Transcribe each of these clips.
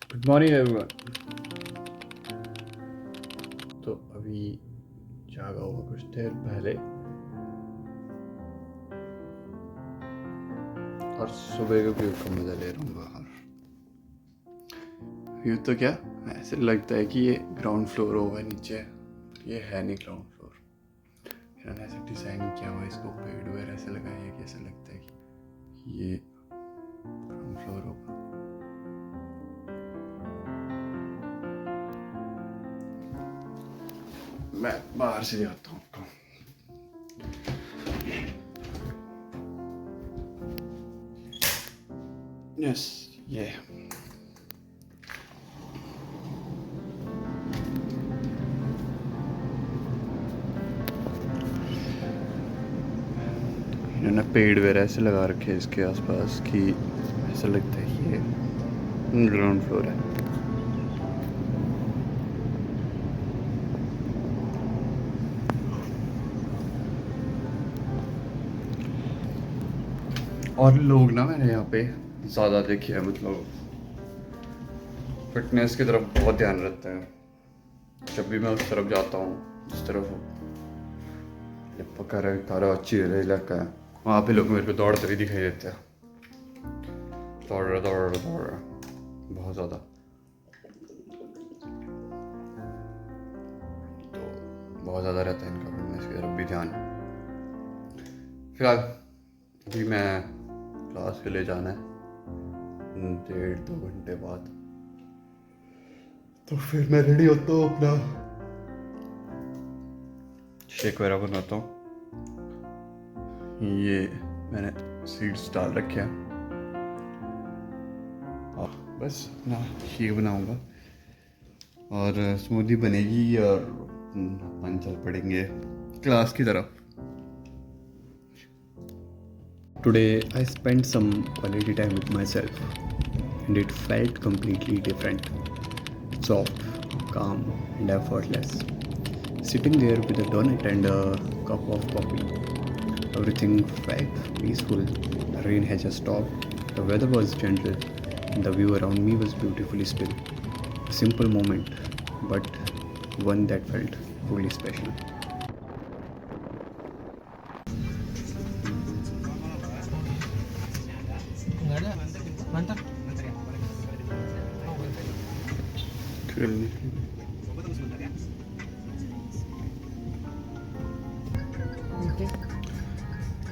Good morning everyone. तो अभी जागा हुआ कुछ देर पहले और सुबह के व्यू का मजा ले रहा हूँ बाहर। व्यू तो क्या, ऐसे लगता है कि ये ग्राउंड फ्लोर होगा नीचे, ये है नहीं ग्राउंड फ्लोर। इन्होंने ऐसे डिजाइन किया हुआ इसको, पेड़ वगैरह ऐसे लगाए हैं कि ऐसा लगता है कि ये ग्राउंड फ्लोर होगा। मैं बाहर से दिखाता हूँ आपको। यस, ये इन्होंने पेड़ वगैरह ऐसे लगा रखे हैं इसके आसपास कि ऐसा लगता है कि ये ग्राउंड फ्लोर है। और लोग ना मैंने यहाँ पे ज़्यादा देखे हैं, मतलब फिटनेस की तरफ बहुत ध्यान रखते हैं। जब भी मैं उस तरफ जाता हूँ, जिस तरफ पका तारा अच्छी इलाका है, वहाँ पे लोग मेरे को दौड़ते हुए दिखाई देते हैं। दौड़ रहा बहुत ज़्यादा। तो बहुत ज़्यादा रहता है इनका फिटनेस की तरफ भी ध्यान। फिलहाल अभी मैं क्लास के लिए जाना है 1.5-2 घंटे बाद, तो फिर मैं रेडी होता हूँ, अपना शेक वगैरह बनाता हूँ। ये मैंने सीड्स डाल रखे हैं और बस ना शेक बनाऊंगा और स्मूदी बनेगी और अपन चल पड़ेंगे क्लास की तरफ। Today I spent some quality time with myself and it felt completely different. Soft, calm and effortless. Sitting there with a donut and a cup of coffee, everything felt peaceful. The rain had just stopped, the weather was gentle and the view around me was beautifully still. A simple moment, but one that felt truly special.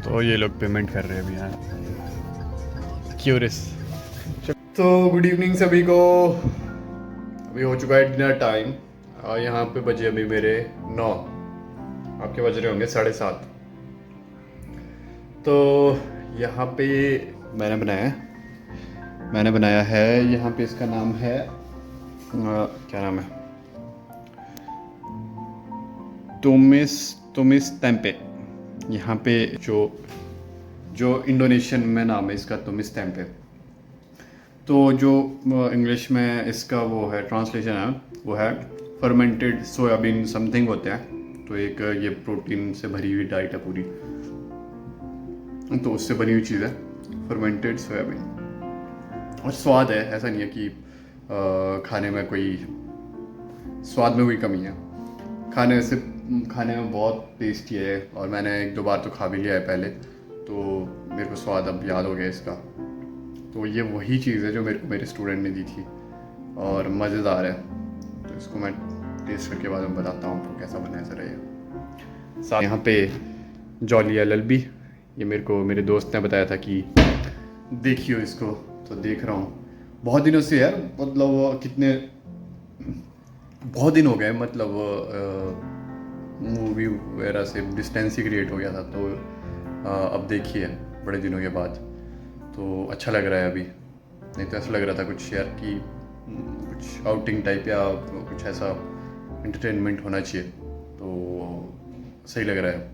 तो ये लोग payment कर रहे हैं अभी यहाँ curious. तो good evening सभी को। अभी हो चुका है डिनर टाइम और यहाँ पे बजे अभी मेरे 9, आपके बज रहे होंगे 7:30। तो यहाँ पे मैंने बनाया है यहाँ पे, इसका नाम है क्या नाम है, तुमिस टेम्पे। यहाँ पे जो इंडोनेशियन में नाम है इसका तुमिस टेम्पे। तो जो इंग्लिश में इसका वो है ट्रांसलेशन है, वो है फर्मेंटेड सोयाबीन समथिंग होते हैं। तो एक ये प्रोटीन से भरी हुई डाइट है पूरी, तो उससे बनी हुई चीज़ है फर्मेंटेड सोयाबीन। और स्वाद है, ऐसा नहीं है कि खाने में कोई स्वाद में कोई कमी है। खाने में बहुत टेस्टी है और मैंने 1-2 बार तो खा भी लिया है पहले, तो मेरे को स्वाद अब याद हो गया इसका। तो ये वही चीज़ है जो मेरे को मेरे स्टूडेंट ने दी थी और मज़ेदार है। तो इसको मैं टेस्ट करके बाद में बताता हूँ आपको कैसा बना है ज़रा ये। साथ यहाँ पे जॉली LLB, ये मेरे को मेरे दोस्त ने बताया था कि देखियो इसको, तो देख रहा हूँ बहुत दिनों से यार, मतलब बहुत दिन हो गए, मतलब मूवी वगैरह से डिस्टेंस ही क्रिएट हो गया था। तो अब देखिए बड़े दिनों के बाद तो अच्छा लग रहा है अभी। नहीं तो ऐसा लग रहा था कुछ यार कि कुछ आउटिंग टाइप या कुछ ऐसा एंटरटेनमेंट होना चाहिए, तो सही लग रहा है।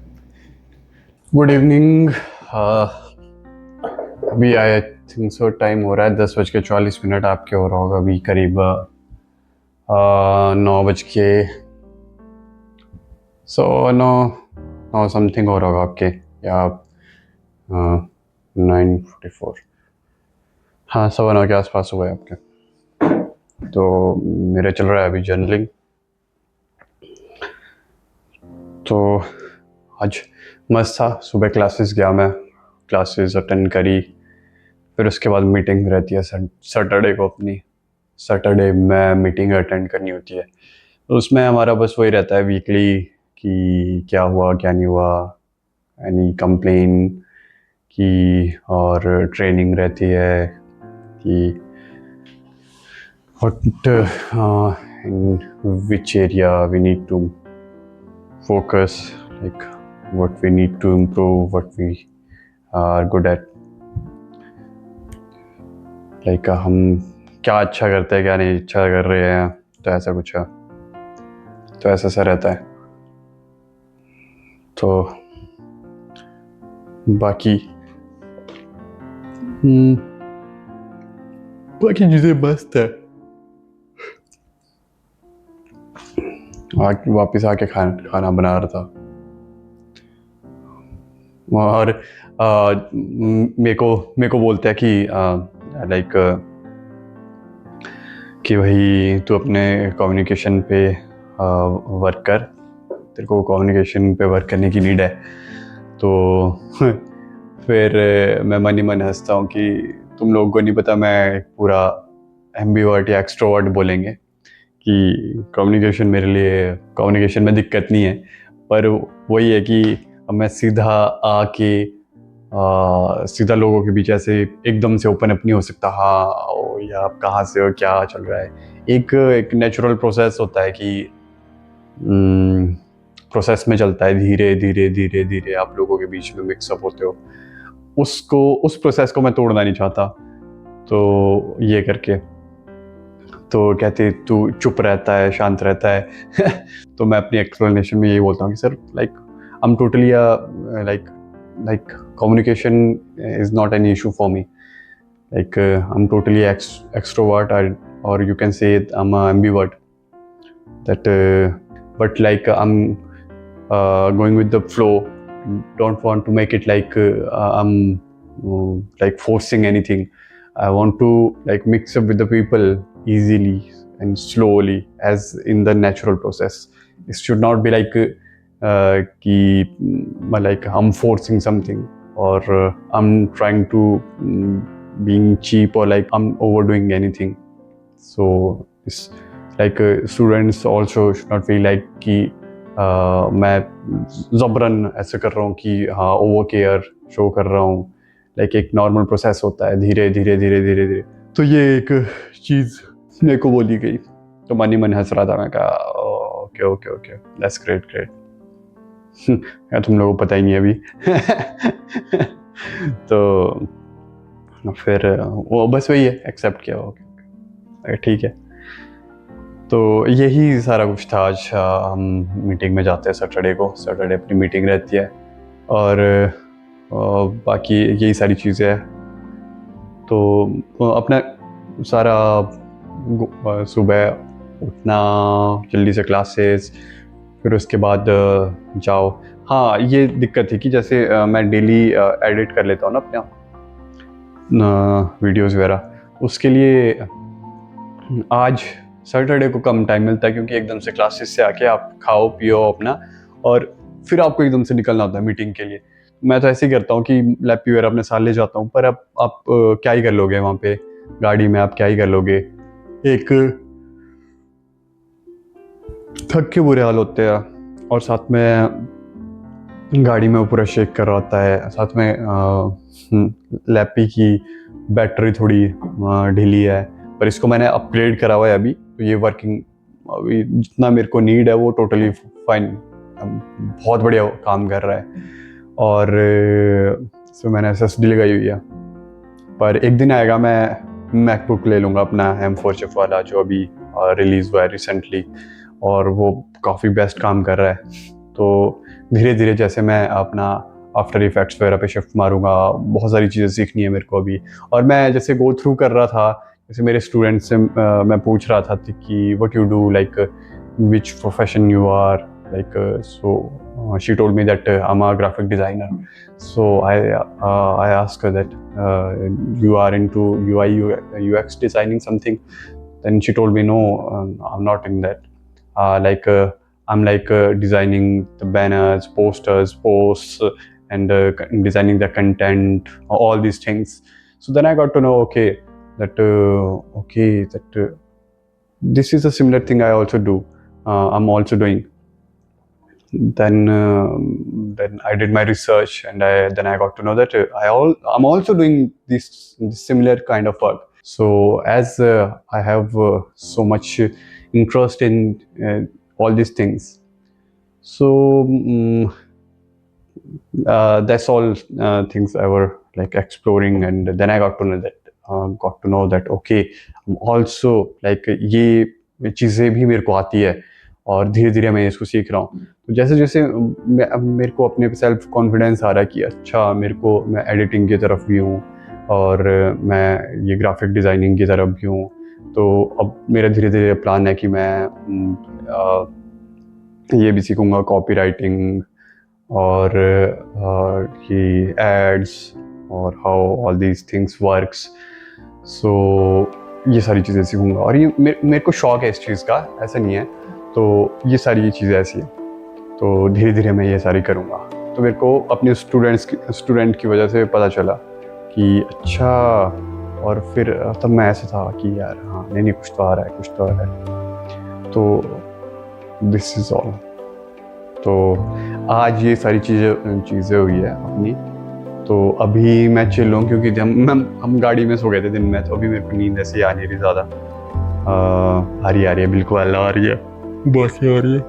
Good evening. अभी आई थिंक सो टाइम हो रहा है 10:40, आपके हो रहा होगा अभी करीब 9 समथिंग हो रहा होगा आपके, या 9:44, हाँ 9:15 के आसपास हुआ है आपके। तो मेरा चल रहा है अभी जर्नलिंग। तो आज मस्त था, सुबह क्लासेस गया मैं, क्लासेस अटेंड करी, फिर उसके बाद मीटिंग रहती है सैटरडे को अपनी। सैटरडे में मीटिंग अटेंड करनी होती है, तो उसमें हमारा बस वही रहता है वीकली कि क्या हुआ क्या नहीं हुआ, एनी कंप्लेन की, और ट्रेनिंग रहती है कि what in which area we need to focus, like what we need to improve, what we are good at, like हम क्या अच्छा करते हैं क्या नहीं अच्छा कर रहे हैं, तो ऐसा कुछ है, तो ऐसा सा रहता है। तो बाकी बाकी चीज़ें मस्त है। वापस आके खाना बना रहा था, और मेरे को बोलते हैं कि लाइक कि भाई तू अपने कम्युनिकेशन पे वर्क कर, तेरे को कम्युनिकेशन पे वर्क करने की नीड है। तो फिर मैं मन ही मन हंसता हूँ कि तुम लोगों को नहीं पता मैं पूरा एम्बिवर्ट या एक्सट्रोवर्ट बोलेंगे कि कम्युनिकेशन मेरे लिए, कम्युनिकेशन में दिक्कत नहीं है, पर वही है कि अब मैं सीधा आके सीधा लोगों के बीच ऐसे एकदम से ओपन अप नहीं हो सकता। हाँ ओ, या आप कहाँ से हो, क्या चल रहा है। एक नेचुरल प्रोसेस होता है कि प्रोसेस में चलता है, धीरे धीरे धीरे धीरे आप लोगों के बीच में मिक्सअप होते हो, उस प्रोसेस को मैं तोड़ना नहीं चाहता। तो ये करके तो कहते तू चुप रहता है, शांत रहता है। तो मैं अपनी एक्सप्लेनेशन में यही बोलता हूँ कि sir like I am totally like communication is not an issue for me, like I'm totally extrovert, or you can say I'm a ambivert, that but like I'm going with the flow, don't want to make it like I'm like forcing anything. I want to like mix up with the people easily and slowly as in the natural process. It should not be like like I'm forcing something, or I'm trying to being cheap, or like I'm overdoing anything. So it's like students also should not feel like कि मैं ज़बरन ऐसे कर रहा हूँ कि हाँ over care show कर रहा हूँ। लाइक एक नॉर्मल प्रोसेस होता है, धीरे धीरे धीरे धीरे धीरे। तो ये एक चीज़ मेरे को बोली गई, तो मन ही मन हंस रहा था। मैं कहा okay okay okay, that's great great. यार तुम लोगों को पता ही नहीं अभी। तो फिर वो बस वही है, एक्सेप्ट किया, ओके ठीक है। तो यही सारा कुछ था आज। हम मीटिंग में जाते हैं सैटरडे को, सैटरडे अपनी मीटिंग रहती है, और बाकी यही सारी चीज़ें हैं। तो अपना सारा सुबह उठना, जल्दी से क्लासेस, फिर उसके बाद जाओ। हाँ ये दिक्कत थी कि जैसे मैं डेली एडिट कर लेता हूँ ना अपना वीडियोज़ वगैरह, उसके लिए आज सैटरडे को कम टाइम मिलता है, क्योंकि एकदम से क्लासेस से आके आप खाओ पियो अपना, और फिर आपको एकदम से निकलना होता है मीटिंग के लिए। मैं तो ऐसे ही करता हूँ कि लैपी वगैरह अपने साथ ले जाता हूँ, पर अब आप क्या ही कर लोगे वहाँ पे, गाड़ी में आप क्या ही कर लोगे। एक थक के बुरे हाल होते हैं, और साथ में गाड़ी में पूरा शेक कर रहा होता है, साथ में लैपी की बैटरी थोड़ी ढीली है, पर इसको मैंने अपग्रेड करा हुआ है अभी, तो ये वर्किंग अभी जितना मेरे को नीड है वो टोटली फाइन, बहुत बढ़िया काम कर रहा है। और इसमें मैंने SSD लगाई हुई है, पर एक दिन आएगा मैं मैकबुक ले लूँगा अपना M4 चिप वाला, जो अभी रिलीज़ हुआ है रिसेंटली, और वो काफ़ी बेस्ट काम कर रहा है। तो धीरे धीरे जैसे मैं अपना आफ्टर इफेक्ट्स वगैरह पे शिफ्ट मारूंगा, बहुत सारी चीज़ें सीखनी है मेरे को अभी। और मैं जैसे गो थ्रू कर रहा था, जैसे मेरे स्टूडेंट्स से मैं पूछ रहा था कि what you do, like which profession you are, like she told me that I'm a graphic designer. So I asked her that you are into UI UX designing something. then she told me, no, I'm not in that. I'm designing the banners, posters, posts, and designing the content, all these things. So then I got to know, that this is a similar thing I also do. I'm also doing. Then I did my research, and I got to know that I'm also doing this similar kind of work. So as I have so much interest in all these things, so that's all things I were like exploring, and then I got to know that okay, I'm also like ये चीज़ें भी मेरे को आती है और धीरे धीरे मैं इसको सीख रहा हूँ. तो जैसे जैसे अब मेरे को अपने पे सेल्फ कॉन्फिडेंस आ रहा है कि अच्छा मैं एडिटिंग की तरफ भी हूँ और मैं ये ग्राफिक डिज़ाइनिंग की तरफ भी हूँ. तो अब मेरा धीरे धीरे प्लान है कि मैं ये भी सीखूँगा, कॉपी राइटिंग और ये एड्स और how all these things works. So ये सारी चीज़ें सीखूँगा और ये मेरे को शौक़ है इस चीज़ का, ऐसा नहीं है. तो ये सारी चीज़ें ऐसी हैं, तो धीरे धीरे मैं ये सारी करूँगा. तो मेरे को अपने स्टूडेंट की वजह से पता चला कि अच्छा, और फिर तब मैं ऐसे था कि यार हाँ नहीं कुछ तो आ रहा है. तो दिस इज़ ऑल. तो आज ये सारी चीज़ें हुई है अपनी. तो अभी मैं चिल हूँ क्योंकि हम गाड़ी में सो गए थे दिन में, तो अभी मेरे को नींद ऐसे आ नहीं रही ज़्यादा. आ रही है बिल्कुल आ रही है, बस आ रही है.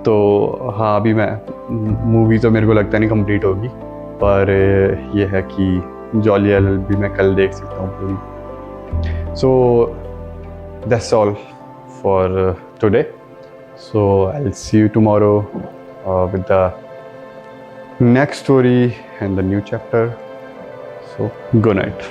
तो हाँ, अभी मैं मूवी तो मेरे को लगता नहीं कंप्लीट होगी, पर ये है कि जॉली एल भी मैं कल देख सकता हूँ पूरी. So that's all for today. So I'll see you tomorrow with the next story and the new chapter. So good night.